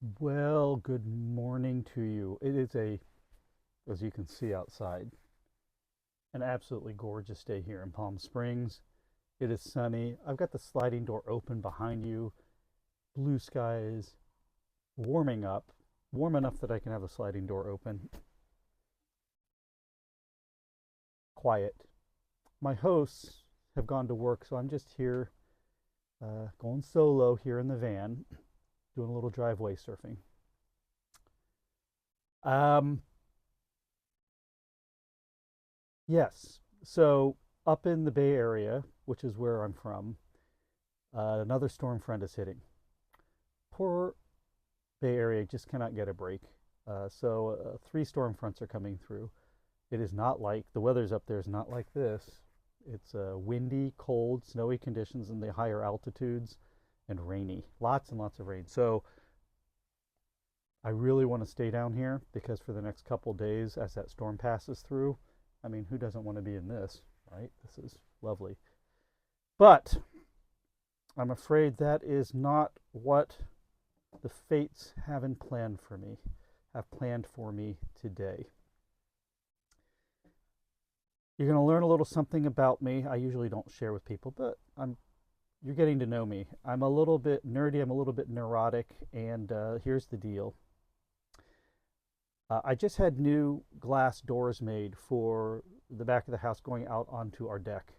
Well, good morning to you. It is as you can see outside, an absolutely gorgeous day here in Palm Springs. It is sunny. I've got the sliding door open behind you. Blue skies, warming up, warm enough that I can have the sliding door open. Quiet. My hosts have gone to work, so I'm just here, going solo here in the van, doing a little driveway surfing. Um, Yes. So up in the Bay Area, which is where I'm from, another storm front is hitting. Poor Bay Area just cannot get a break. So three storm fronts are coming through. It is not like the weather's up there is not like this. It's windy, cold, snowy conditions in the higher altitudes, and rainy. Lots and lots of rain. So I really want to stay down here because for the next couple days, as that storm passes through, I mean, who doesn't want to be in this, right? This is lovely. But I'm afraid that is not what the fates have planned for me today. You're going to learn a little something about me. I usually don't share with people, but you're getting to know me. I'm a little bit nerdy, I'm a little bit neurotic, and here's the deal. I just had new glass doors made for the back of the house going out onto our deck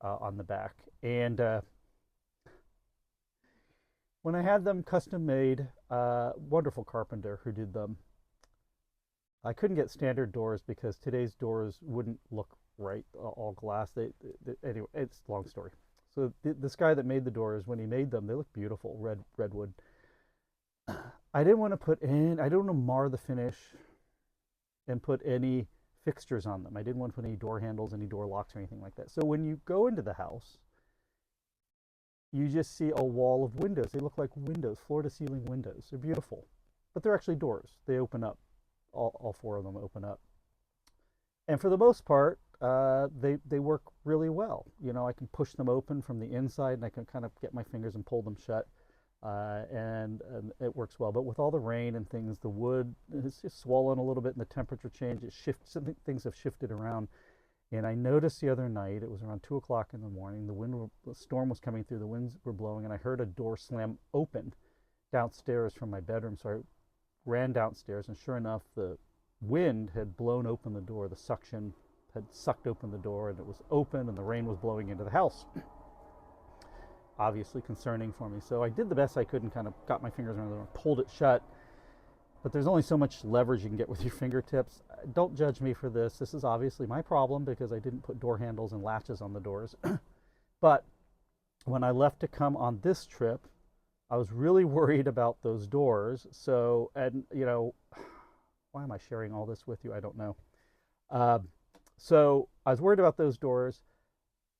on the back. And when I had them custom made, wonderful carpenter who did them, I couldn't get standard doors because today's doors wouldn't look right, all glass. Anyway, it's a long story. So this guy that made the doors, when he made them, they look beautiful, redwood. I didn't want to I didn't want to mar the finish and put any fixtures on them. I didn't want to put any door handles, any door locks, or anything like that. So when you go into the house, you just see a wall of windows. They look like windows, floor to ceiling windows. They're beautiful, but they're actually doors. They open up. All four of them open up. And for the most part, they work really well. You know, I can push them open from the inside, and I can kind of get my fingers and pull them shut, and it works well. But with all the rain and things, the wood is just swollen a little bit, and the temperature change. Things have shifted around. And I noticed the other night, it was around 2 o'clock in the morning. The storm was coming through. The winds were blowing, and I heard a door slam open downstairs from my bedroom. So I ran downstairs, and sure enough, the wind had blown open the door. The suction had sucked open the door, and it was open, and the rain was blowing into the house. Obviously concerning for me. So I did the best I could and kind of got my fingers around the door and pulled it shut. But there's only so much leverage you can get with your fingertips. Don't judge me for this. This is obviously my problem because I didn't put door handles and latches on the doors. But when I left to come on this trip, I was really worried about those doors. So, and why am I sharing all this with you? I don't know. Uh, so I was worried about those doors.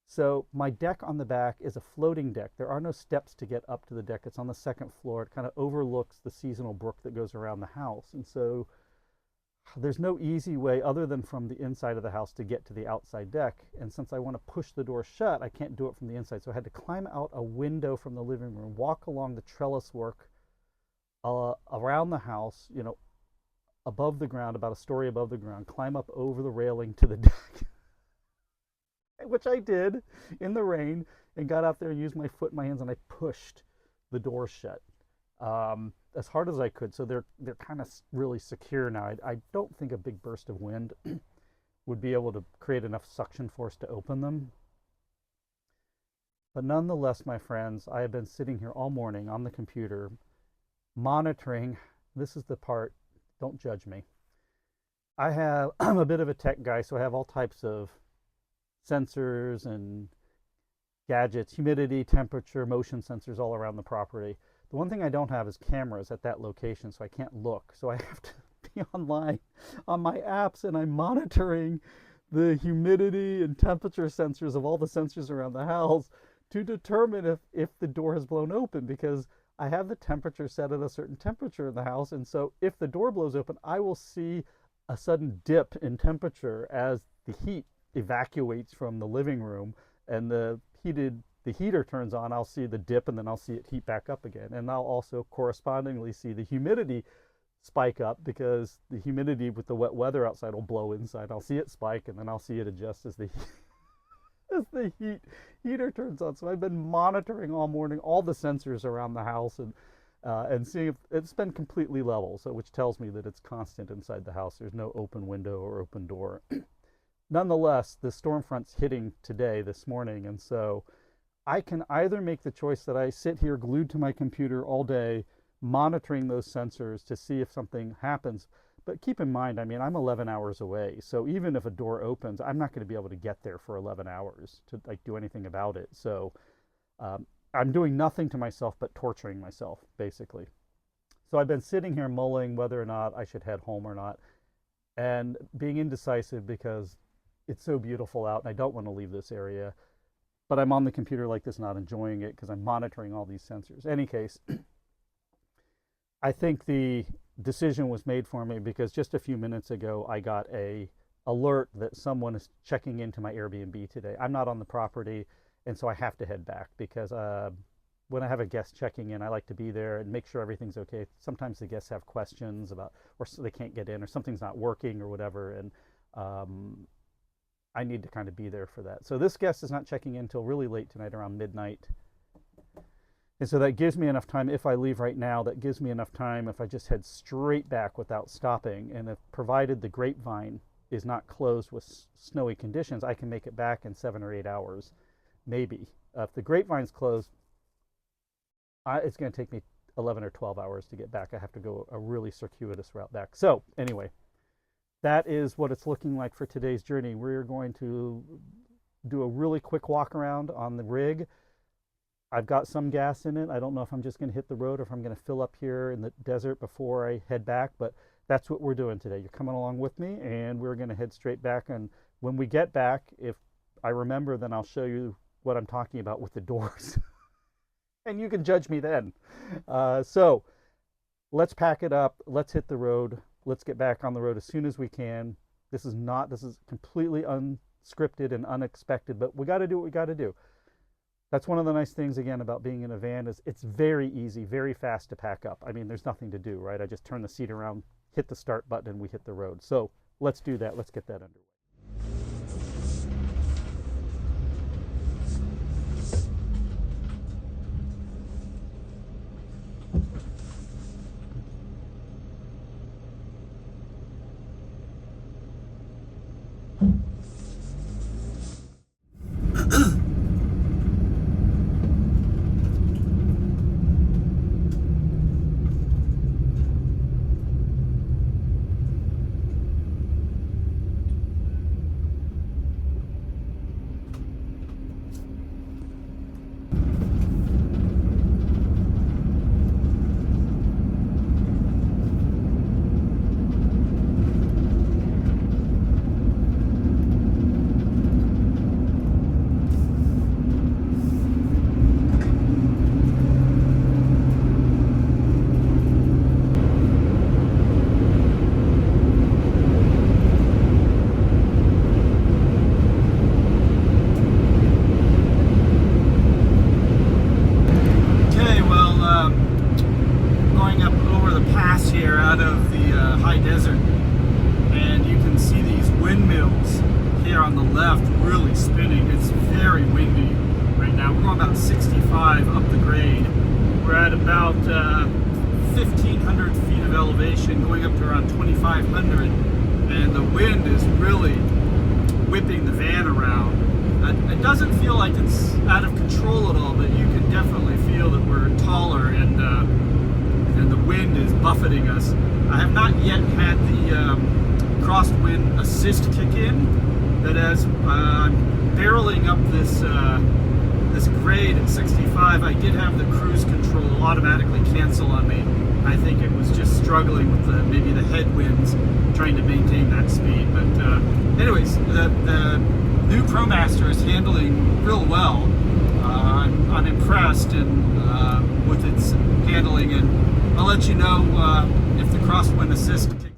So my deck on the back is a floating deck. There are no steps to get up to the deck. It's on the second floor. It kind of overlooks the seasonal brook that goes around the house. And so there's no easy way other than from the inside of the house to get to the outside deck. And since I want to push the door shut, I can't do it from the inside. So I had to climb out a window from the living room, walk along the trellis work around the house, above the ground, about a story above the ground, climb up over the railing to the deck, which I did in the rain, and got out there and used my foot and my hands, and I pushed the door shut as hard as I could. So they're kind of really secure now. I don't think a big burst of wind would be able to create enough suction force to open them. But nonetheless, my friends, I have been sitting here all morning on the computer monitoring. This is the part, don't judge me. I'm a bit of a tech guy, so I have all types of sensors and gadgets, humidity, temperature, motion sensors all around the property. The one thing I don't have is cameras at that location, so I can't look. So I have to be online on my apps, and I'm monitoring the humidity and temperature sensors of all the sensors around the house to determine if the door has blown open, because I have the temperature set at a certain temperature in the house. And so if the door blows open, I will see a sudden dip in temperature as the heat evacuates from the living room, and the heated the heater turns on, I'll see the dip and then I'll see it heat back up again. And I'll also correspondingly see the humidity spike up because the humidity with the wet weather outside will blow inside. I'll see it spike and then I'll see it adjust as the heater turns on. So I've been monitoring all morning all the sensors around the house and seeing if it's been completely level, so which tells me that it's constant inside the house. There's no open window or open door. Nonetheless, the storm front's hitting today, this morning, and so I can either make the choice that I sit here glued to my computer all day monitoring those sensors to see if something happens. But keep in mind, I mean, I'm 11 hours away, so even if a door opens, I'm not going to be able to get there for 11 hours to like do anything about it. So I'm doing nothing to myself but torturing myself, basically. So I've been sitting here mulling whether or not I should head home or not, and being indecisive because it's so beautiful out and I don't want to leave this area. But I'm on the computer like this, not enjoying it because I'm monitoring all these sensors. In any case, I think the decision was made for me because just a few minutes ago I got a alert that someone is checking into my Airbnb today. I'm not on the property, and so I have to head back because when I have a guest checking in, I like to be there and make sure everything's okay. Sometimes the guests have questions about, or they can't get in, or something's not working or whatever, and I need to kind of be there for that. So this guest is not checking in until really late tonight, around midnight. And so that gives me enough time, if I leave right now, that gives me enough time if I just head straight back without stopping. And if provided the Grapevine is not closed with snowy conditions, I can make it back in 7 or 8 hours, maybe. If the Grapevine's closed, it's going to take me 11 or 12 hours to get back. I have to go a really circuitous route back. So anyway, that is what it's looking like for today's journey. We're going to do a really quick walk around on the rig. I've got some gas in it. I don't know if I'm just going to hit the road or if I'm going to fill up here in the desert before I head back, but that's what we're doing today. You're coming along with me, and we're going to head straight back. And when we get back, if I remember, then I'll show you what I'm talking about with the doors. And you can judge me then. So let's pack it up. Let's hit the road. Let's get back on the road as soon as we can. This is completely unscripted and unexpected, but we got to do what we got to do. That's one of the nice things, again, about being in a van is it's very easy, very fast to pack up. I mean, there's nothing to do, right? I just turn the seat around, hit the start button, and we hit the road. So let's do that. Let's get that underway. About 65 up the grade. We're at about 1,500 feet of elevation, going up to around 2,500, and the wind is really whipping the van around. It doesn't feel like it's out of control at all, but you can definitely feel that we're taller and the wind is buffeting us. I have not yet had the crosswind assist kick in, but as I'm barreling up this grade at 65, I did have the cruise control automatically cancel on me. I think it was just struggling with maybe the headwinds, trying to maintain that speed. But anyways, the new ProMaster is handling real well. I'm impressed with its handling, and I'll let you know if the crosswind assist kicks in.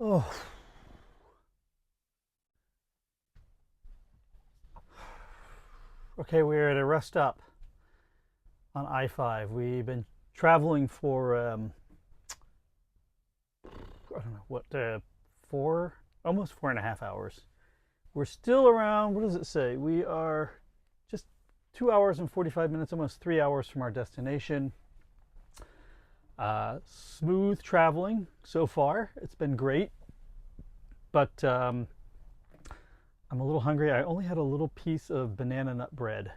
Oh. Okay, we're at a rest stop on I-5. We've been traveling for, I don't know, what, almost 4.5 hours. We're still around, what does it say? We are just 2 hours and 45 minutes, almost 3 hours from our destination. Smooth traveling so far. It's been great, but I'm a little hungry. I only had a little piece of banana nut bread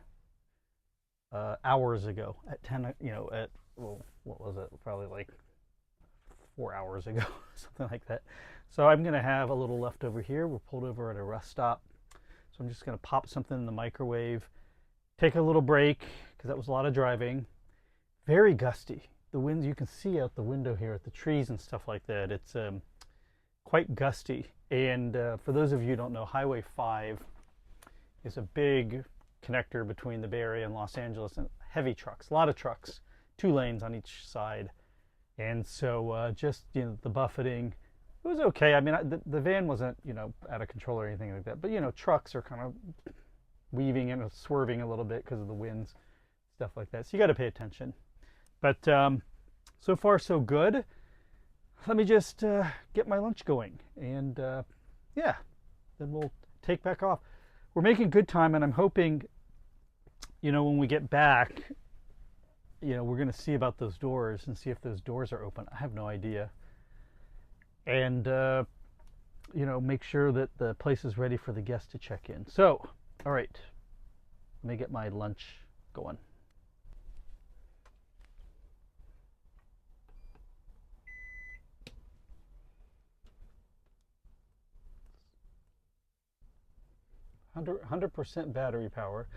hours ago at 10, well, what was it? Probably like 4 hours ago, something like that. So I'm going to have a little leftover here. We're pulled over at a rest stop. So I'm just going to pop something in the microwave, take a little break, because that was a lot of driving. Very gusty. The winds, you can see out the window here at the trees and stuff like that. It's quite gusty. And for those of you who don't know, Highway 5 is a big connector between the Bay Area and Los Angeles, and heavy trucks, a lot of trucks, 2 lanes on each side. And so just, the buffeting, it was okay. I mean, the van wasn't, out of control or anything like that. But, trucks are kind of weaving and swerving a little bit because of the winds, stuff like that. So you got to pay attention. But so far, so good. Let me just get my lunch going. And yeah, then we'll take back off. We're making good time, and I'm hoping, when we get back, we're going to see about those doors and see if those doors are open. I have no idea. And, make sure that the place is ready for the guests to check in. So, all right, let me get my lunch going. Hundred percent battery power.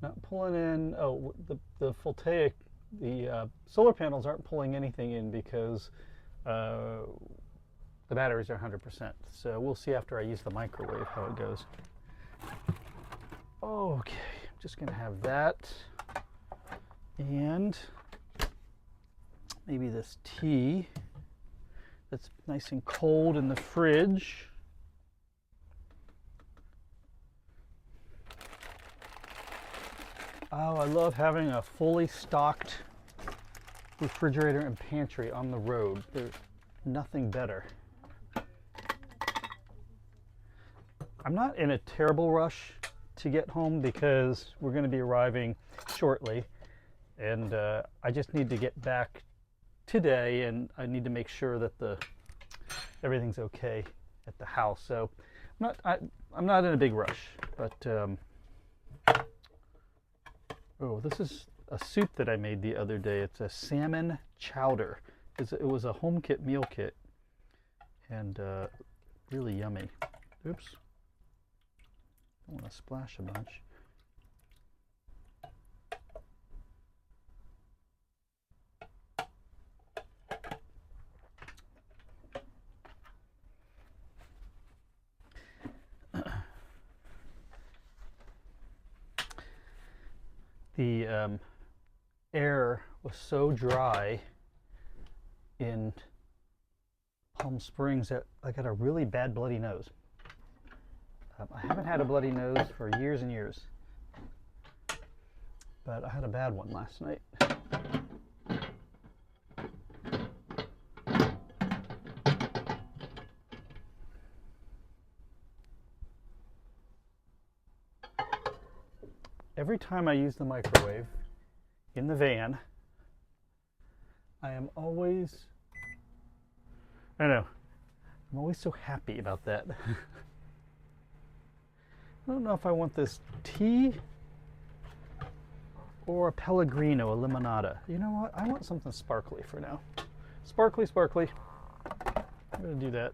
Not pulling in. Oh, the voltaic, the solar panels aren't pulling anything in because the batteries are 100%. So we'll see after I use the microwave how it goes. Okay, I'm just gonna have that, and maybe this tea that's nice and cold in the fridge. Oh, I love having a fully stocked refrigerator and pantry on the road. There's nothing better. I'm not in a terrible rush to get home because we're going to be arriving shortly, and I just need to get back today, and I need to make sure that everything's okay at the house. So I'm not in a big rush, but oh, this is a soup that I made the other day. It's a salmon chowder. It was a home kit meal kit, and really yummy. Oops. Don't want to splash a bunch. The air was so dry in Palm Springs that I got a really bad bloody nose. I haven't had a bloody nose for years and years, but I had a bad one last night. Every time I use the microwave in the van, I am always, I don't know, I'm always so happy about that. I don't know if I want this tea or a Pellegrino, a limonada. You know what? I want something sparkly for now. Sparkly, sparkly. I'm going to do that.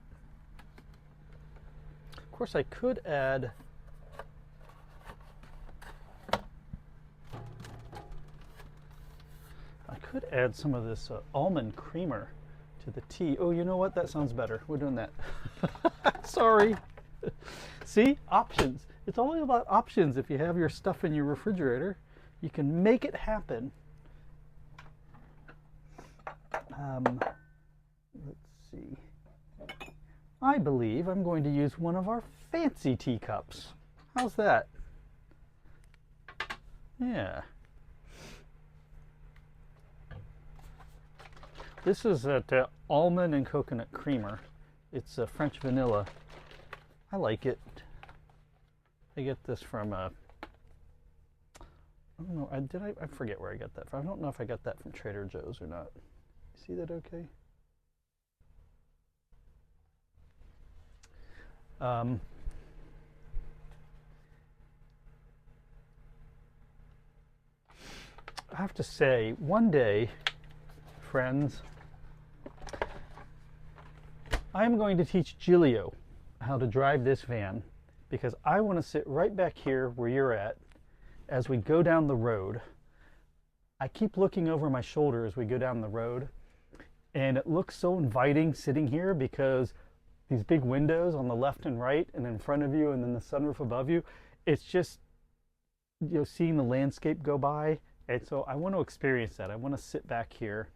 Of course, I could add some of this almond creamer to the tea. Oh, you know what? That sounds better. We're doing that. Sorry. See? Options. It's all about options. If you have your stuff in your refrigerator, you can make it happen. Let's see. I believe I'm going to use one of our fancy teacups. How's that? Yeah. This is a almond and coconut creamer. It's a French vanilla. I like it. I get this from I don't know. I forget where I got that from. I don't know if I got that from Trader Joe's or not. You see that okay? I have to say, one day, friends, I'm going to teach Giulio how to drive this van, because I want to sit right back here where you're at as we go down the road. I keep looking over my shoulder as we go down the road, and it looks so inviting sitting here because these big windows on the left and right and in front of you and then the sunroof above you. It's just, you know, seeing the landscape go by. And so I want to experience that. I want to sit back here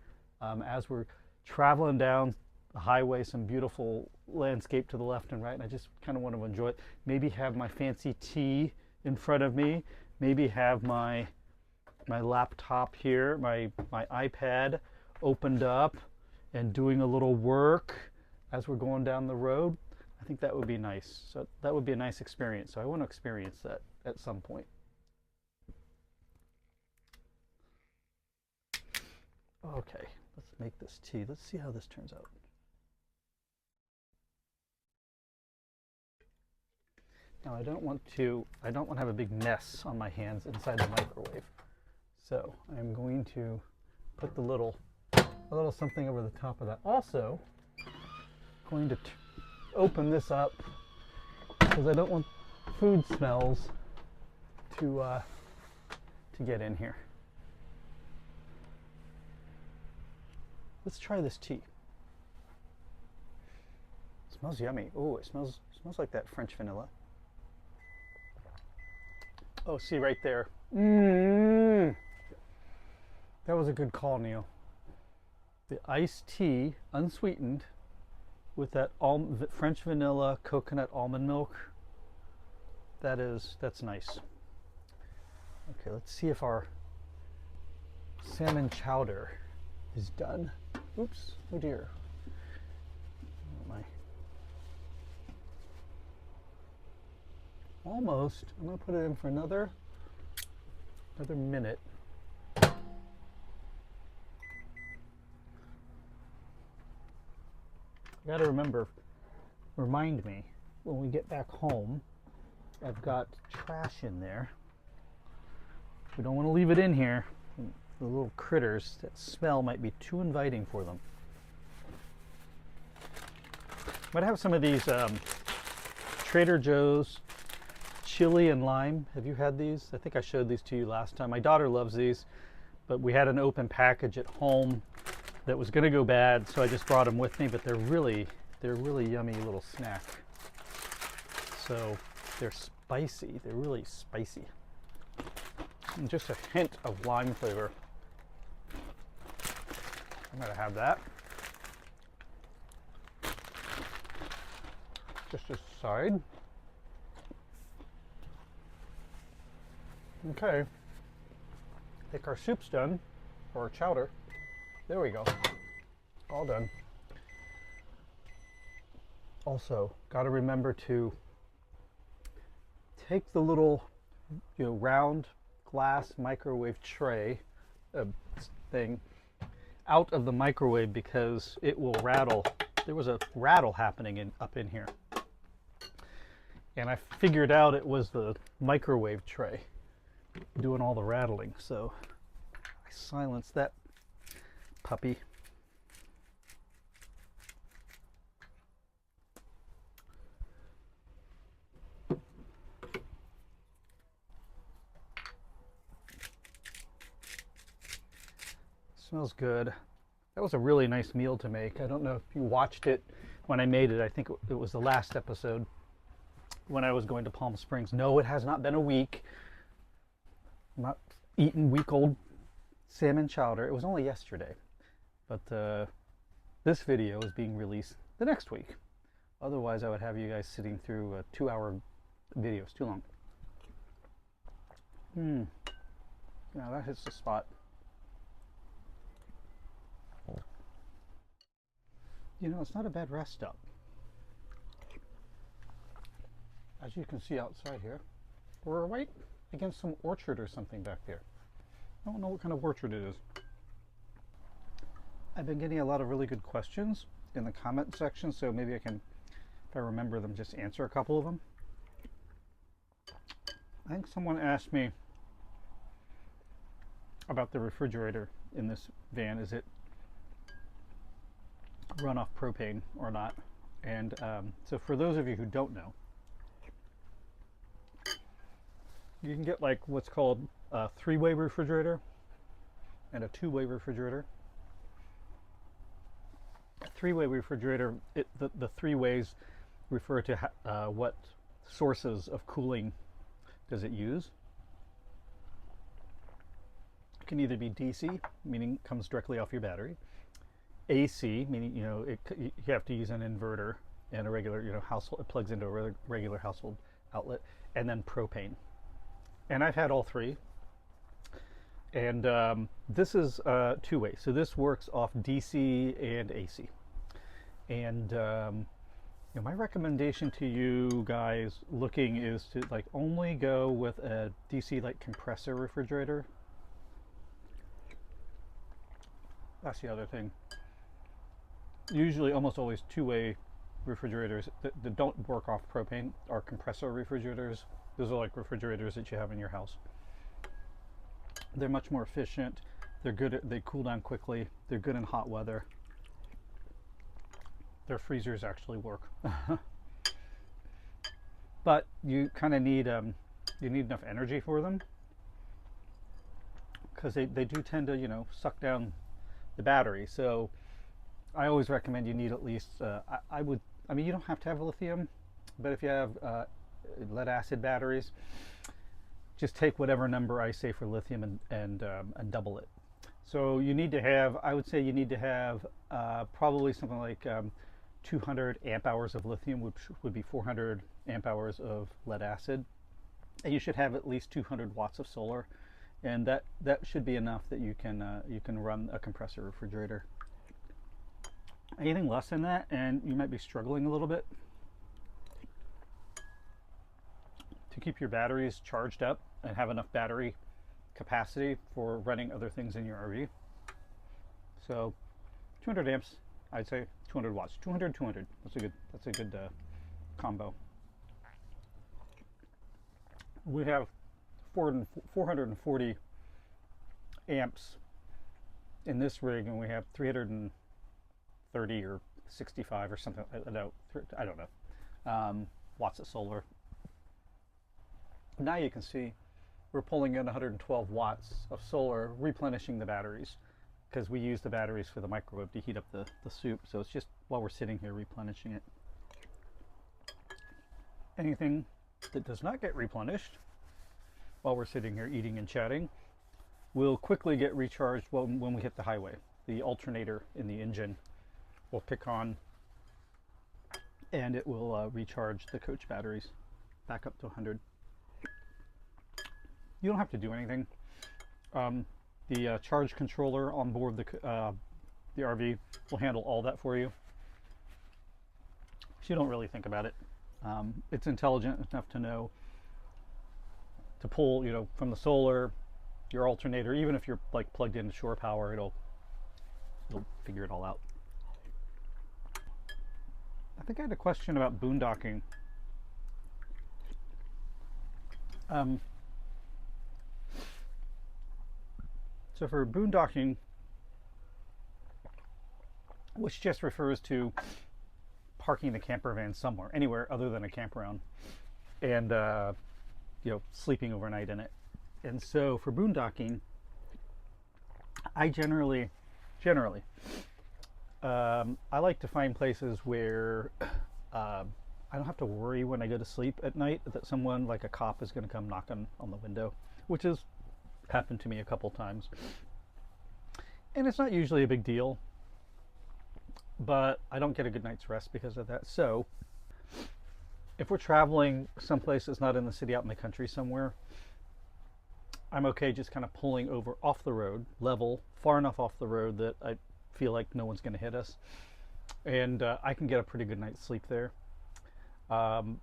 as we're traveling down the highway, some beautiful landscape to the left and right, and I just kind of want to enjoy it. Maybe have my fancy tea in front of me, maybe have my laptop here, my iPad opened up and doing a little work as we're going down the road. I think that would be nice. So that would be a nice experience. So I want to experience that at some point. Okay, let's make this tea. Let's see how this turns out. Now I don't want to have a big mess on my hands inside the microwave. So I'm going to put a little something over the top of that. Also, going to open this up because I don't want food smells to get in here. Let's try this tea. It smells yummy. Oh, it smells like that French vanilla. Oh, see right there. That was a good call, Neil. The iced tea, unsweetened, with that French vanilla coconut almond milk. That's nice. Okay, let's see if our salmon chowder is done. Oops, oh dear. Almost. I'm gonna put it in for another minute. You gotta remind me when we get back home. I've got trash in there. We don't want to leave it in here. The little critters, that smell might be too inviting for them. Might have some of these Trader Joe's chili and lime. Have you had these? I think I showed these to you last time. My daughter loves these, but we had an open package at home that was going to go bad, so I just brought them with me. But they're really yummy little snack. So they're spicy. They're really spicy. And just a hint of lime flavor. I'm gonna have that. Just aside. Okay. I think our soup's done, or our chowder. There we go. All done. Also, gotta remember to take the little, round glass microwave tray thing out of the microwave because it will rattle. There was a rattle happening up in here. And I figured out it was the microwave tray doing all the rattling. So I silenced that puppy. Smells good. That was a really nice meal to make. I don't know if you watched it when I made it. I think it was the last episode when I was going to Palm Springs. No, it has not been a week. I'm not eating week-old salmon chowder. It was only yesterday. But this video is being released the next week. Otherwise, I would have you guys sitting through a 2-hour video. It's too long. Now that hits the spot. You know, it's not a bad rest stop. As you can see outside here, we're right against some orchard or something back there. I don't know what kind of orchard it is. I've been getting a lot of really good questions in the comment section, so maybe I can, if I remember them, just answer a couple of them. I think someone asked me about the refrigerator in this van. Is it run off propane or not? And so for those of you who don't know, you can get like what's called a 3-way refrigerator and a 2-way refrigerator. A 3-way refrigerator, the 3 ways refer to what sources of cooling does it use. It can either be DC, meaning comes directly off your battery, AC, meaning you have to use an inverter and a regular household, it plugs into a regular household outlet, and then propane. And I've had all 3. And this is 2-way, so this works off DC and AC. And my recommendation to you guys looking is to only go with a DC compressor refrigerator. That's the other thing. Usually, almost always 2-way refrigerators that don't work off propane are compressor refrigerators. Those are like refrigerators that you have in your house. They're much more efficient. They're good. They cool down quickly. They're good in hot weather. Their freezers actually work. But you kind of need you need enough energy for them, because they do tend to suck down the battery. So I always recommend you need at least I mean you don't have to have lithium, but if you have lead acid batteries, just take whatever number I say for lithium and double it. So you need to have, I would say you need to have probably something like 200 amp hours of lithium, which would be 400 amp hours of lead acid. And you should have at least 200 watts of solar, and that should be enough that you can run a compressor refrigerator. Anything less than that, and you might be struggling a little bit to keep your batteries charged up and have enough battery capacity for running other things in your RV. So 200 amps, I'd say 200 watts, 200. That's a good combo. We have 440 amps in this rig, and we have 330 or 65 or something. I don't know. Watts of solar. Now you can see we're pulling in 112 watts of solar, replenishing the batteries, because we use the batteries for the microwave to heat up the soup. So it's just while we're sitting here replenishing it. Anything that does not get replenished while we're sitting here eating and chatting will quickly get recharged when we hit the highway. The alternator in the engine will kick on, and it will recharge the coach batteries back up to 100. You don't have to do anything. The charge controller on board the RV will handle all that for you. So you don't really think about it. It's intelligent enough to know to pull, from the solar, your alternator. Even if you're plugged into shore power, it'll figure it all out. I think I had a question about boondocking. So for boondocking, which just refers to parking the camper van somewhere, anywhere other than a campground, and sleeping overnight in it. And so for boondocking, I generally, I like to find places where I don't have to worry when I go to sleep at night that someone, like a cop, is going to come knocking on the window, which has happened to me a couple times. And it's not usually a big deal, but I don't get a good night's rest because of that. So If we're traveling someplace that's not in the city, out in the country somewhere, I'm okay just kind of pulling over off the road, level, far enough off the road that I feel like no one's going to hit us. And I can get a pretty good night's sleep there. Um,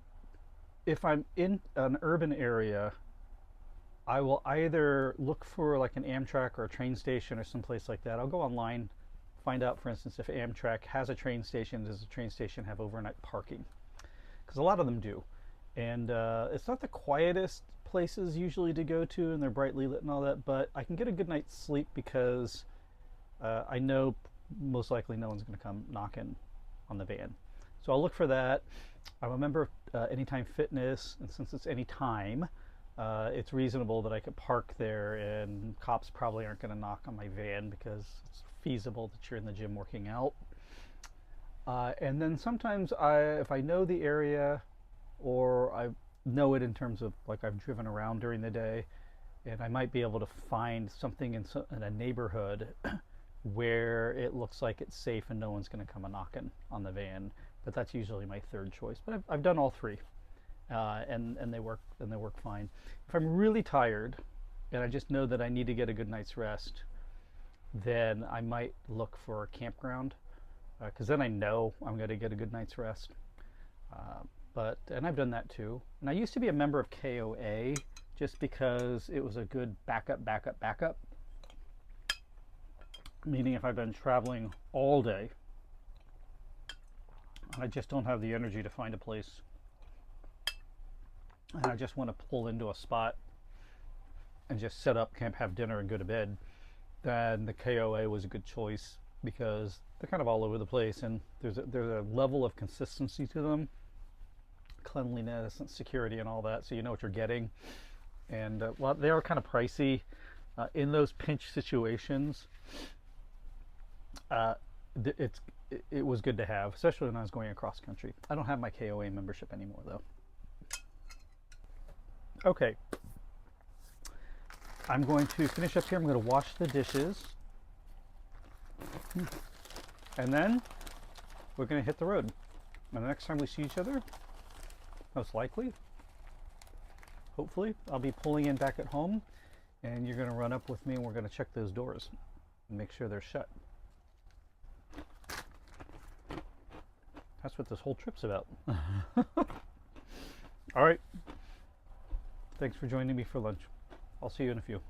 if I'm in an urban area, I will either look for like an Amtrak or a train station or someplace like that. I'll go online, find out, for instance, if Amtrak has a train station, does the train station have overnight parking? Because a lot of them do. And it's not the quietest places usually to go to, and they're brightly lit and all that, but I can get a good night's sleep because I know most likely no one's going to come knocking on the van. So I'll look for that. I'm a member of Anytime Fitness, and since it's anytime, it's reasonable that I could park there, and cops probably aren't going to knock on my van because it's feasible that you're in the gym working out. And then sometimes if I know the area, or I know it in terms of like I've driven around during the day, and I might be able to find something in a neighborhood where it looks like it's safe and no one's going to come a knocking on the van. But that's usually my third choice. But I've done all three, and they work fine. If I'm really tired and I just know that I need to get a good night's rest, then I might look for a campground, because then I know I'm going to get a good night's rest. And I've done that too. And I used to be a member of KOA just because it was a good backup. Meaning if I've been traveling all day, I just don't have the energy to find a place, and I just want to pull into a spot and just set up camp, have dinner, and go to bed, then the KOA was a good choice because they're kind of all over the place, and there's a level of consistency to them, cleanliness and security and all that, so you know what you're getting. And well, they are kind of pricey in those pinch situations. It was good to have, especially when I was going across country. I don't have my KOA membership anymore, though. Okay, I'm going to finish up here. I'm going to wash the dishes, and then we're going to hit the road. And the next time we see each other, most likely, hopefully, I'll be pulling in back at home, and you're going to run up with me, and we're going to check those doors and make sure they're shut. That's what this whole trip's about. All right. Thanks for joining me for lunch. I'll see you in a few.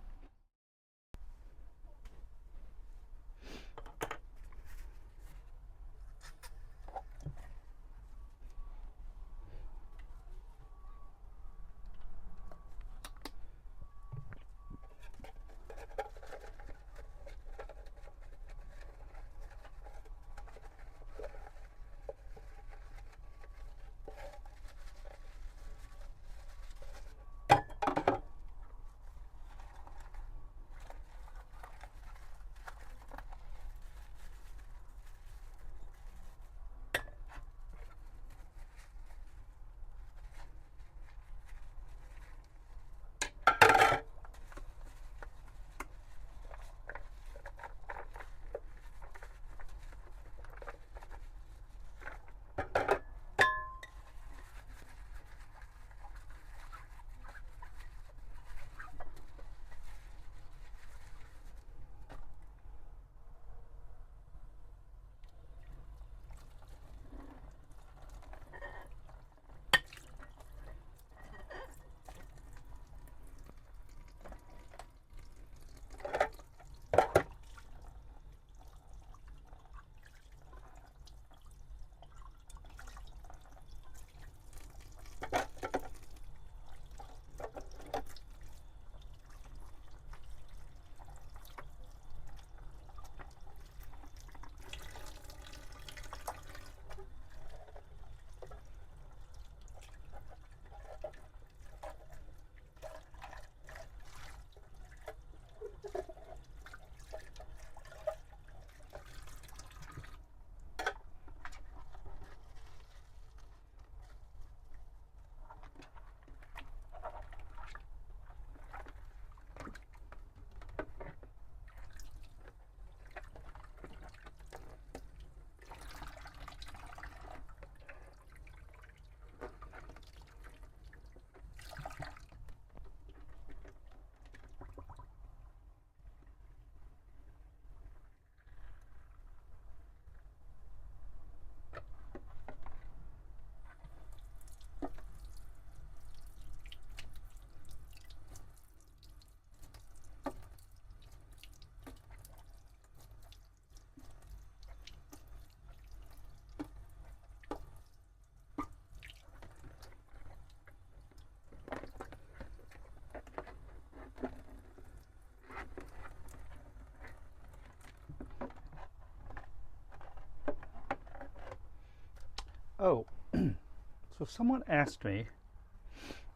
So someone asked me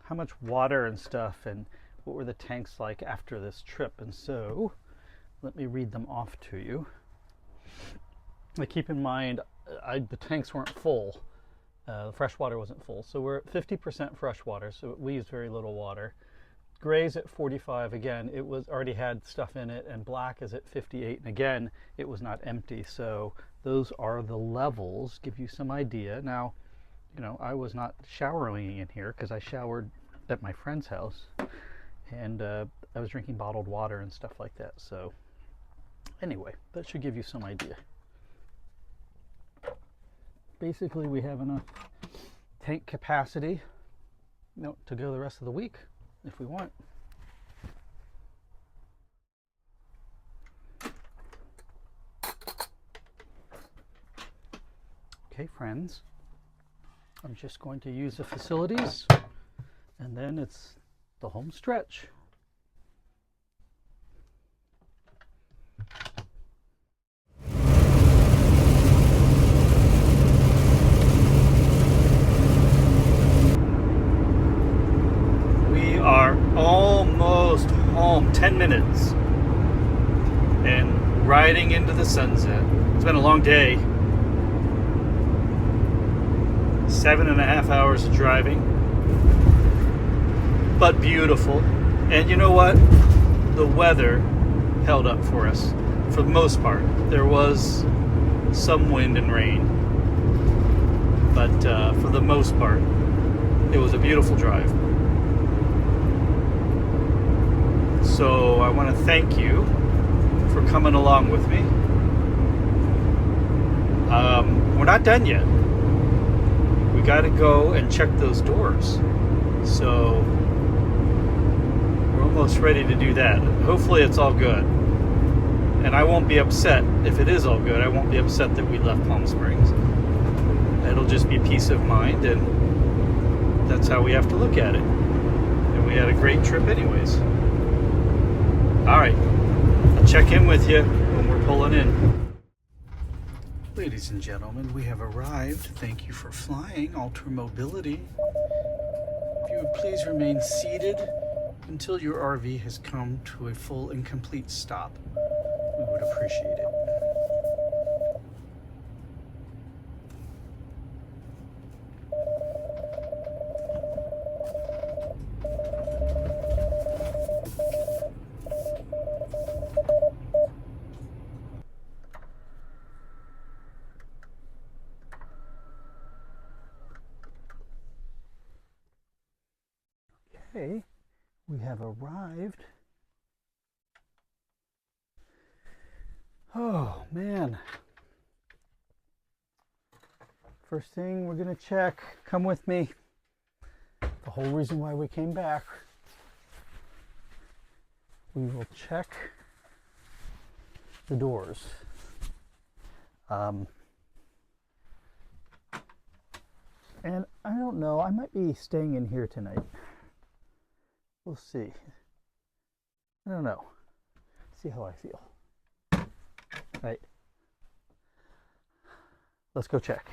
how much water and stuff and what were the tanks like after this trip, and so let me read them off to you. Like, keep in mind, the tanks weren't full. The fresh water wasn't full, so we're at 50% fresh water, so we used very little water. Gray's at 45. Again, it was already had stuff in it, and black is at 58, and again, it was not empty. So those are the levels, give you some idea. Now, you know, I was not showering in here because I showered at my friend's house, and I was drinking bottled water and stuff like that. So anyway, that should give you some idea. Basically, we have enough tank capacity, you know, to go the rest of the week if we want. Okay, friends, I'm just going to use the facilities, and then it's the home stretch. We are almost home, 10 minutes, and riding into the sunset. It's been a long day. 7.5 hours of driving, but beautiful. And you know what? The weather held up for us for the most part. There was some wind and rain, but for the most part, it was a beautiful drive. So I want to thank you for coming along with me. We're not done yet. We got to go and check those doors. So we're almost ready to do that. Hopefully it's all good. And I won't be upset if it is all good. I won't be upset that we left Palm Springs. It'll just be peace of mind, and that's how we have to look at it. And we had a great trip anyways. All right, I'll check in with you when we're pulling in. Ladies and gentlemen, we have arrived. Thank you for flying, Ultramobility. If you would please remain seated until your RV has come to a full and complete stop, we would appreciate it. Okay, we have arrived. Oh man. First thing we're gonna check, come with me. The whole reason why we came back. We will check the doors. And I don't know, I might be staying in here tonight. We'll see. I don't know. See how I feel. Right. Let's go check.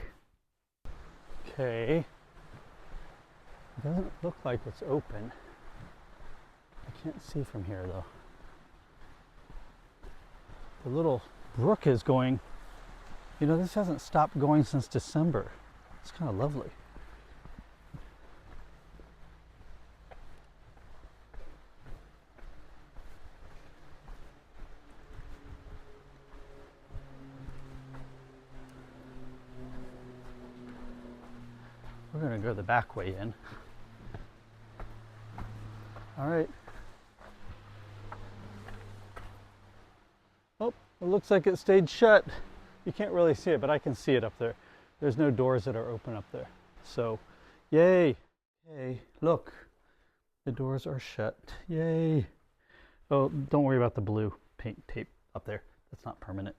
Okay. It doesn't look like it's open. I can't see from here though. The little brook is going, you know, this hasn't stopped going since December. It's kind of lovely. We're going to go the back way in. All right. Oh, it looks like it stayed shut. You can't really see it, but I can see it up there. There's no doors that are open up there. So, yay. Yay. Look, the doors are shut. Yay. Oh, don't worry about the blue paint tape up there. That's not permanent.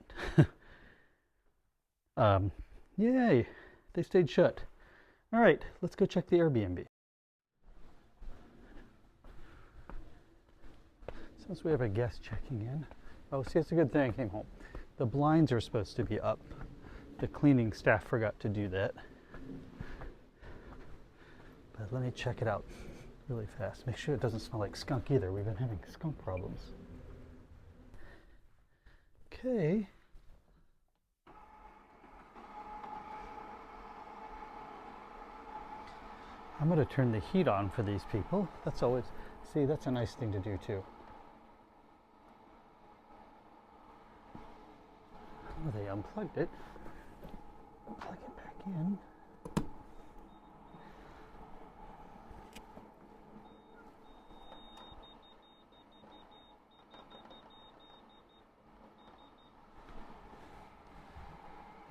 Yay. They stayed shut. All right, let's go check the Airbnb. Since we have a guest checking in. Oh, see, it's a good thing I came home. The blinds are supposed to be up. The cleaning staff forgot to do that. but let me check it out really fast. Make sure it doesn't smell like skunk either. We've been having skunk problems. Okay. I'm going to turn the heat on for these people. That's always, see, that's a nice thing to do too. Oh, they unplugged it. Plug it back in.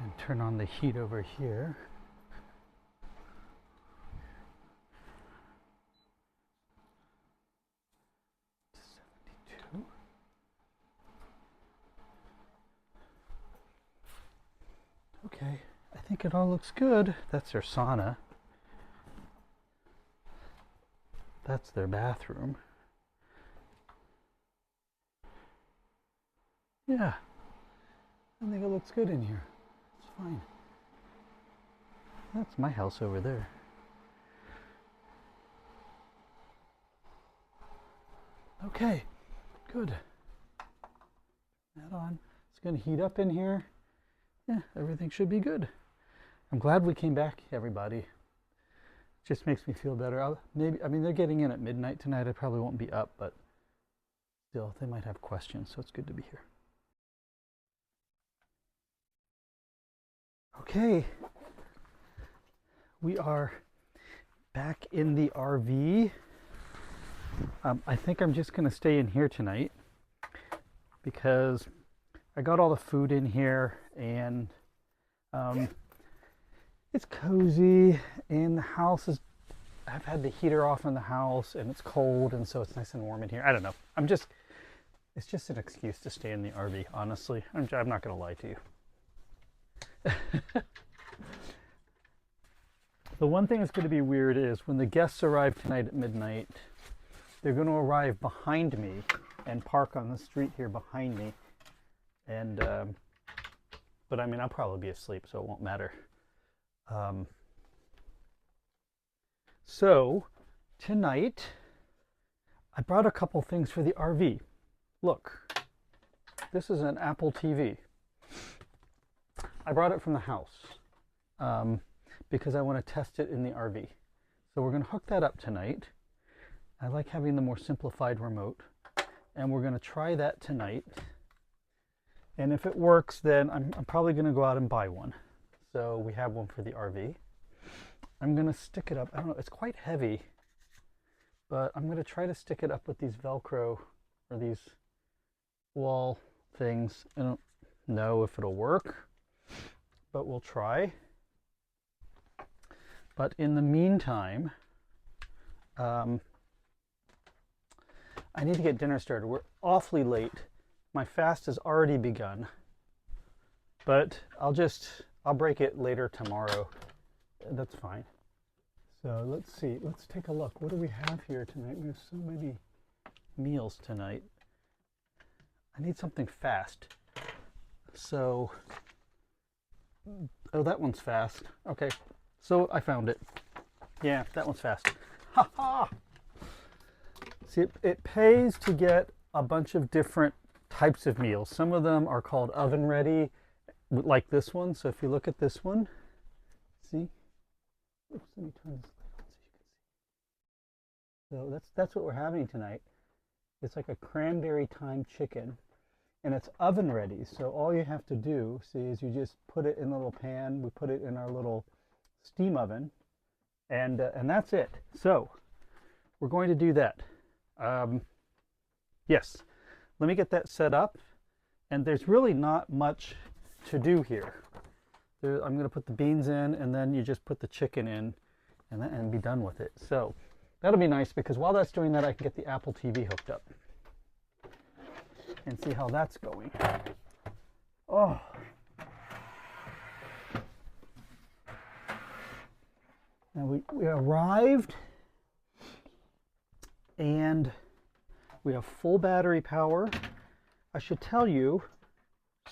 And turn on the heat over here. Okay, I think it all looks good. That's their sauna. That's their bathroom. Yeah, I think it looks good in here. It's fine. That's my house over there. Okay, good. That on. It's going to heat up in here. Yeah, everything should be good. I'm glad we came back, everybody. It just makes me feel better. I mean, they're getting in at midnight tonight. I probably won't be up, but still, they might have questions, so it's good to be here. Okay, we are back in the RV. I think I'm just going to stay in here tonight because I got all the food in here, and it's cozy, and the house is, I've had the heater off in the house, and it's cold, and so it's nice and warm in here. I don't know. It's just an excuse to stay in the RV, honestly. I'm not going to lie to you. The one thing that's going to be weird is when the guests arrive tonight at midnight, they're going to arrive behind me and park on the street here behind me. And, but I mean, I'll probably be asleep, so it won't matter. So tonight, I brought a couple things for the RV. Look, this is an Apple TV. I brought it from the house because I want to test it in the RV. So we're going to hook that up tonight. I like having the more simplified remote, and we're going to try that tonight. And if it works, then I'm probably going to go out and buy one. So we have one for the RV. I'm going to stick it up. I don't know, it's quite heavy, but I'm going to try to stick it up with these Velcro or these wall things. I don't know if it'll work, but we'll try. But in the meantime, I need to get dinner started. We're awfully late. My fast has already begun, but I'll break it later tomorrow. That's fine. So let's see. Let's take a look. What do we have here tonight? We have so many meals tonight. I need something fast. So, oh, that one's fast. Okay, so I found it. Yeah, that one's fast. Ha ha! See, it pays to get a bunch of different types of meals. Some of them are called oven ready, like this one. So if you look at this one, see? Oops, let me turn this light on so you can see. So that's what we're having tonight. It's like a cranberry thyme chicken, and it's oven ready. So all you have to do, see, is you just put it in a little pan. We put it in our little steam oven, and that's it. So we're going to do that. Yes. Let me get that set up, and there's really not much to do here. I'm going to put the beans in, and then you just put the chicken in, and be done with it. So that'll be nice, because while that's doing that, I can get the Apple TV hooked up and see how that's going. Oh. Now we arrived, and we have full battery power. I should tell you,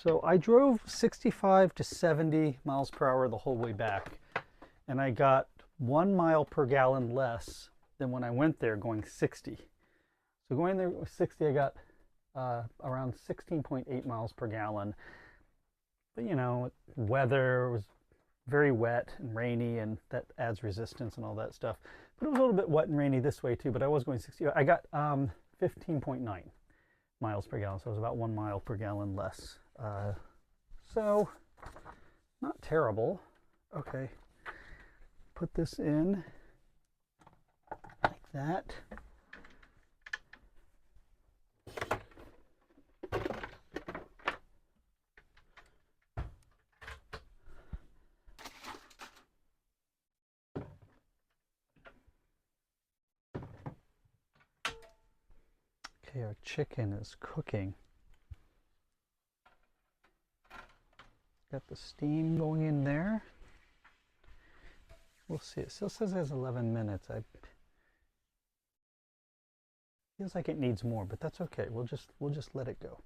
so I drove 65 to 70 miles per hour the whole way back, and I got 1 mile per gallon less than when I went there going 60. So going there with 60, I got around 16.8 miles per gallon. But you know, weather was very wet and rainy, and that adds resistance and all that stuff. But it was a little bit wet and rainy this way too, but I was going 60. I got 15.9 miles per gallon, so it was about 1 mile per gallon less. So not terrible. Okay, put this in like that. Okay, our chicken is cooking. Got the steam going in there. We'll see. It still says it has 11 minutes. Feels like it needs more, but that's okay. We'll just let it go.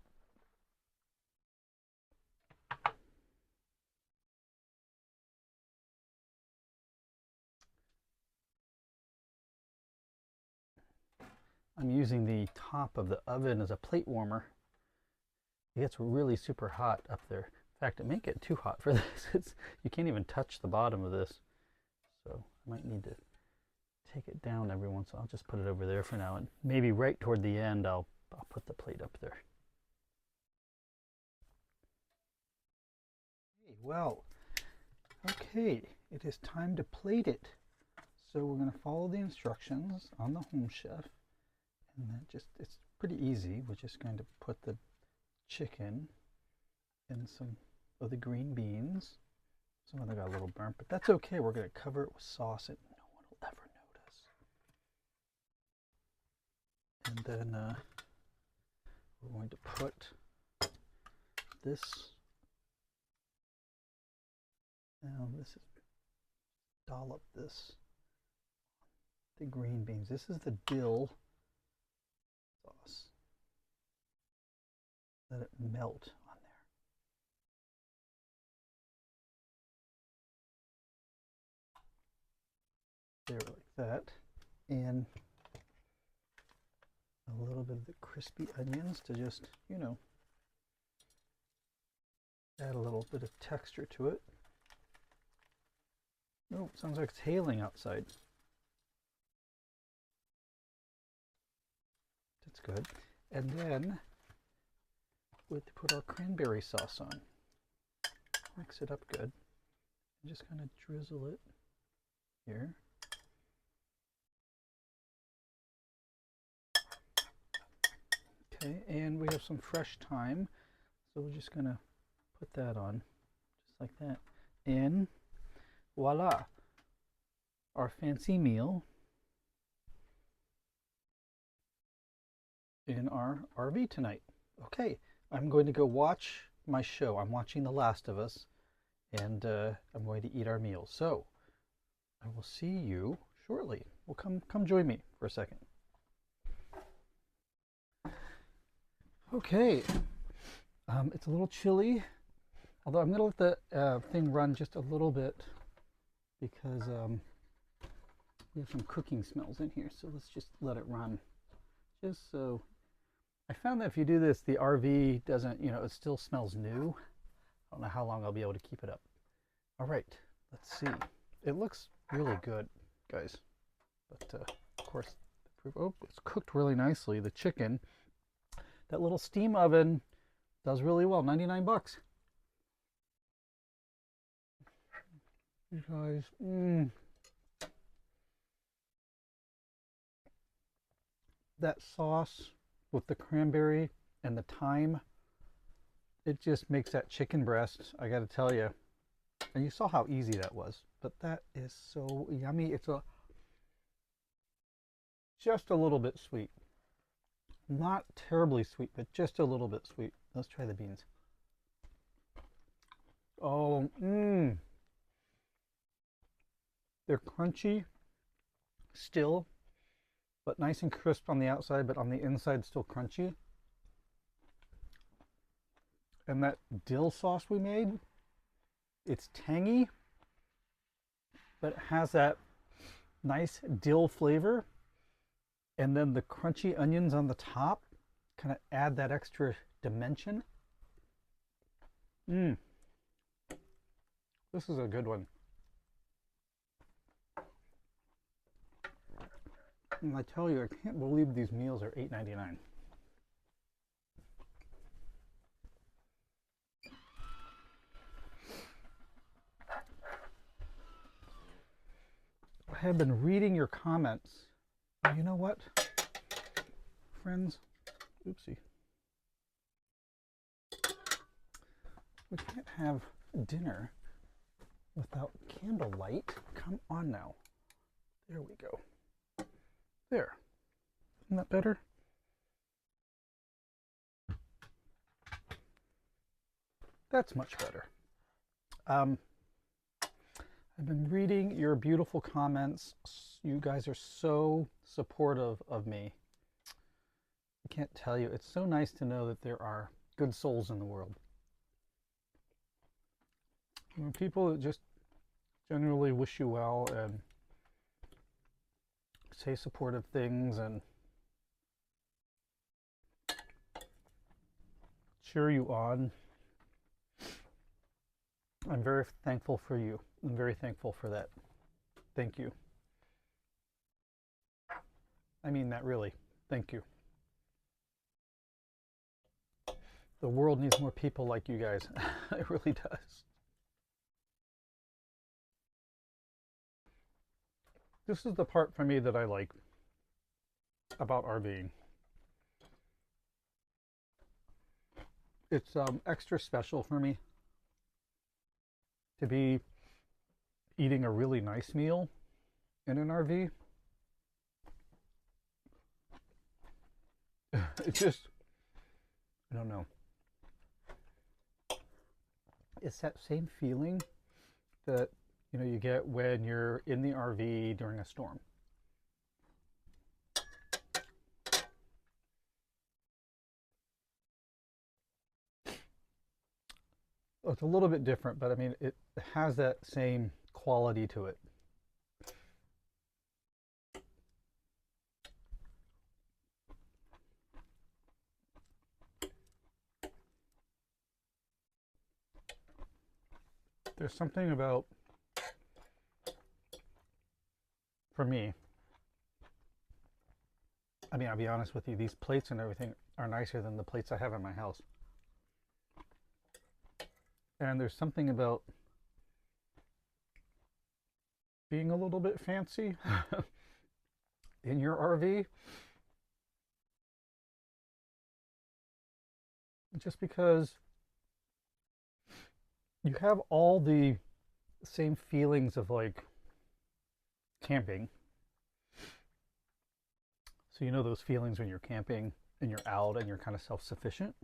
I'm using the top of the oven as a plate warmer. It gets really super hot up there. In fact, it may get too hot for this. You can't even touch the bottom of this. So I might need to take it down every once in a while. I'll just put it over there for now, and maybe right toward the end I'll put the plate up there. Well, okay, it is time to plate it. So we're going to follow the instructions on the Home Chef. And then it's pretty easy. We're just going to put the chicken and some of the green beans. Some of them got a little burnt, but that's okay. We're going to cover it with sauce and no one will ever notice. And then we're going to put this. Now this is dollop this. The green beans. This is the dill sauce. Let it melt on there. There, like that. And a little bit of the crispy onions to just, you know, add a little bit of texture to it. Oh, sounds like it's hailing outside. That's good. And then we'll put our cranberry sauce on. Mix it up good. And just kind of drizzle it here. Okay, and we have some fresh thyme. So we're just going to put that on, just like that. And voila, our fancy meal in our RV tonight. Okay, I'm going to go watch my show. I'm watching The Last of Us, and I'm going to eat our meal. So I will see you shortly. Well, come join me for a second. Okay, it's a little chilly, although I'm going to let the thing run just a little bit because we have some cooking smells in here. So let's just let it run. Just so, I found that if you do this, the RV doesn't, you know, it still smells new. I don't know how long I'll be able to keep it up. All right, let's see. It looks really good, guys. But of course, oh, it's cooked really nicely. The chicken, that little steam oven does really well. 99 bucks. You guys, that sauce with the cranberry and the thyme, it just makes that chicken breast, I gotta tell you. And you saw how easy that was, but that is so yummy. It's just a little bit sweet. Not terribly sweet, but just a little bit sweet. Let's try the beans. Oh, they're crunchy still, but nice and crisp on the outside, but on the inside still crunchy. And that dill sauce we made, it's tangy, but it has that nice dill flavor, and then the crunchy onions on the top kind of add that extra dimension. Mmm. This is a good one. And I tell you, I can't believe these meals are $8.99. I have been reading your comments. You know what, friends? Oopsie. We can't have dinner without candlelight. Come on now. There we go. There. Isn't that better? That's much better. I've been reading your beautiful comments. You guys are so supportive of me. I can't tell you. It's so nice to know that there are good souls in the world. You know, people that just generally wish you well and say supportive things and cheer you on. I'm very thankful for you. I'm very thankful for that. Thank you. I mean that really. Thank you. The world needs more people like you guys. It really does. This is the part for me that I like about RVing. It's extra special for me to be eating a really nice meal in an RV. It's just, I don't know. It's that same feeling that, you know, you get when you're in the RV during a storm. It's a little bit different, but I mean, it has that same quality to it. There's something about, for me, I mean, I'll be honest with you, these plates and everything are nicer than the plates I have in my house. And there's something about being a little bit fancy in your RV. Just because you have all the same feelings of like camping. So you know those feelings when you're camping and you're out and you're kind of self-sufficient.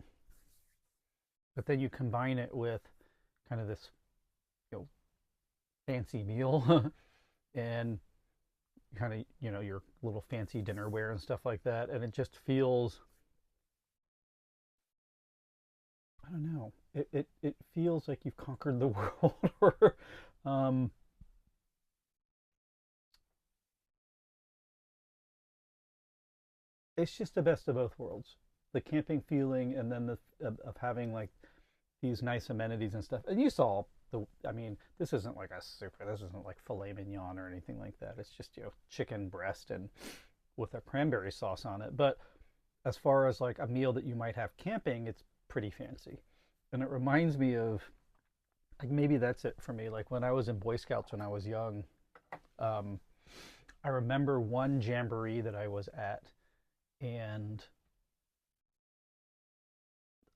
But then you combine it with kind of this, you know, fancy meal and kind of, you know, your little fancy dinnerware and stuff like that. And it just feels, I don't know, it feels like you've conquered the world. Or it's just the best of both worlds. The camping feeling and then the of having like these nice amenities and stuff. And you saw the, I mean, this isn't like this isn't like filet mignon or anything like that. It's just, you know, chicken breast and with a cranberry sauce on it. But as far as like a meal that you might have camping, it's pretty fancy. And it reminds me of, like, maybe that's it for me. Like when I was in Boy Scouts when I was young, I remember one jamboree that I was at, and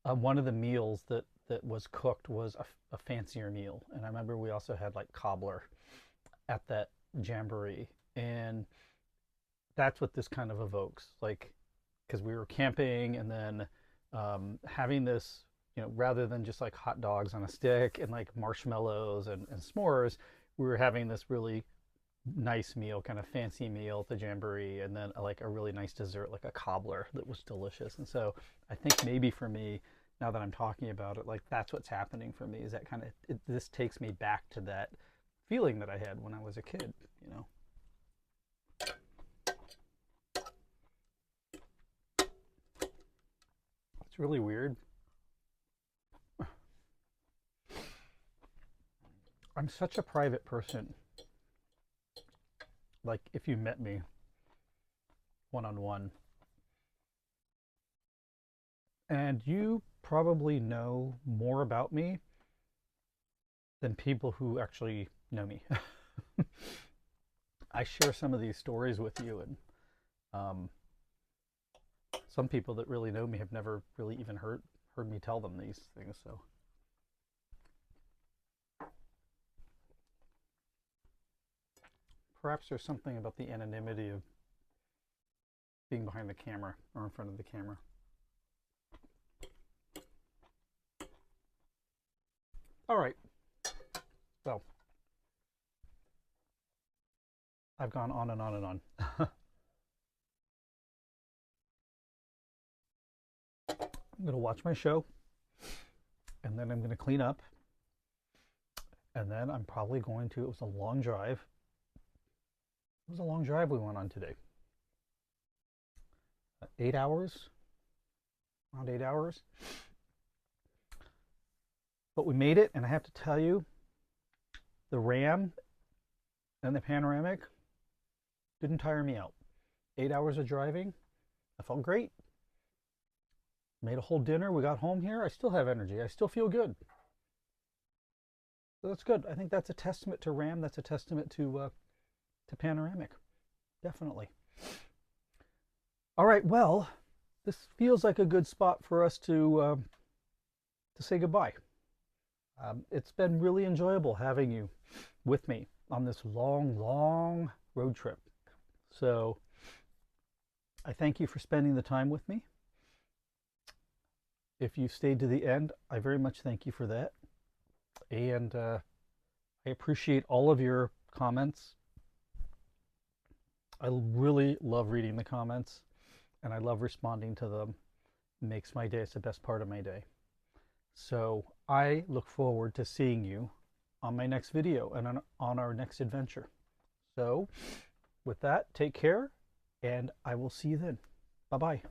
one of the meals that was cooked was a fancier meal. And I remember we also had like cobbler at that jamboree. And that's what this kind of evokes. Like, because we were camping and then having this, you know, rather than just like hot dogs on a stick and like marshmallows and s'mores, we were having this really nice meal, kind of fancy meal at the jamboree, and then like a really nice dessert, like a cobbler that was delicious. And so I think maybe for me, now that I'm talking about it, like that's what's happening for me, is that kind of, this takes me back to that feeling that I had when I was a kid, you know. It's really weird. I'm such a private person. Like, if you met me one-on-one, and you probably know more about me than people who actually know me. I share some of these stories with you, and some people that really know me have never really even heard me tell them these things. So perhaps there's something about the anonymity of being behind the camera or in front of the camera. All right. So I've gone on and on and on. I'm going to watch my show, and then I'm going to clean up, and then I'm probably going to, it was a long drive. It was a long drive we went on today. 8 hours, around 8 hours. But we made it, and I have to tell you, the Ram and the panoramic didn't tire me out. 8 hours of driving, I felt great. Made a whole dinner. We got home here. I still have energy. I still feel good. So that's good. I think that's a testament to Ram. That's a testament to panoramic. Definitely. All right. Well, this feels like a good spot for us to say goodbye. It's been really enjoyable having you with me on this long, long road trip. So I thank you for spending the time with me. If you stayed to the end, I very much thank you for that. And I appreciate all of your comments. I really love reading the comments, and I love responding to them. It makes my day. It's the best part of my day. So I look forward to seeing you on my next video and on our next adventure. So with that, take care, and I will see you then. Bye-bye.